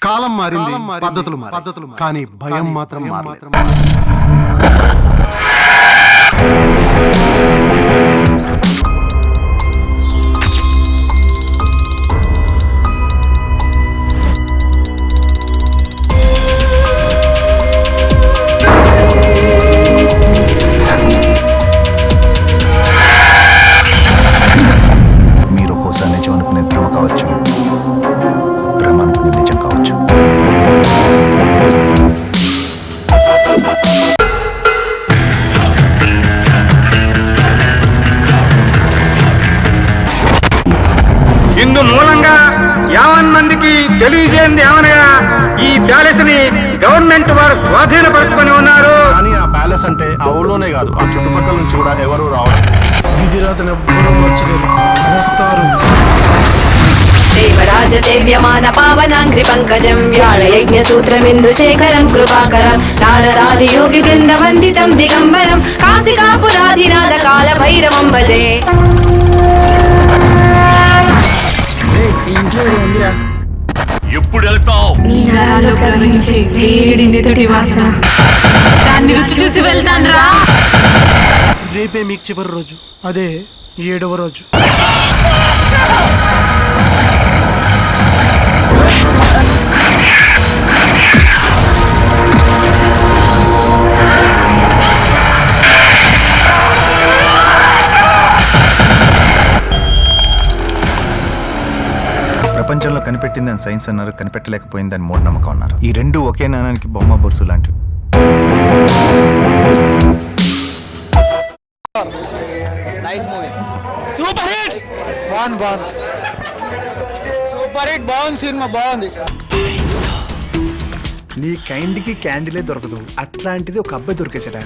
కాలం మారింది, పద్ధతులు కానీ భయం మాత్రం మారలేదు. మీరు ఒక్కోసారి నిజం అనుకునే భ్రమ కావచ్చు, భ్రమ అనుకునే నిజం కావచ్చు. ఇందు మూలంగా యావన్ మందికి తెలియజేయండి ఏమనగా ఈ ప్యాలెస్ ని గవర్నమెంట్ వారు స్వాధీనపరుచుకొని ఉన్నారు. కానీ ఆ ప్యాలెస్ అంటే ఆ ఊళ్ళోనే కాదు, ఆ చుట్టుపక్కల నుంచి కూడా ఎవరు రావడం. దేవరాజ సేవ్యమాన పావనాంగ్రి పంకజం వ్యాళ యజ్ఞ సూత్రమిందు శేఖరం కృపాకరం నారదాది యోగి బృంద వందితం దిగంబరం కాశికాపురాధినాథ కాల భైరవం భజే. ఎప్పుడు వెళ్తావు? నీ నరాల్లో ప్రవహించే వేడి నెదుటి వాసన, దాన్ని రుచి చూసి వెళ్తాను రా. రేపే మీకు చివరి రోజు, అదే 7వ రోజు. ప్రపంచంలో కనిపెట్టిందని సైన్స్ అన్నారు, కనిపెట్టలేకపోయిందని మూఢనమ్మకం అన్నారు. ఈ రెండు ఒకే నాణానికి బొమ్మ బొరుసు లాంటివి. సూపర్ హిట్ బాగుంది సినిమా బాగుంది. నీ కైండ్కి క్యాండిలే దొరకదు, అట్లాంటిది ఒక అబ్బాయి దొరికేసాడా.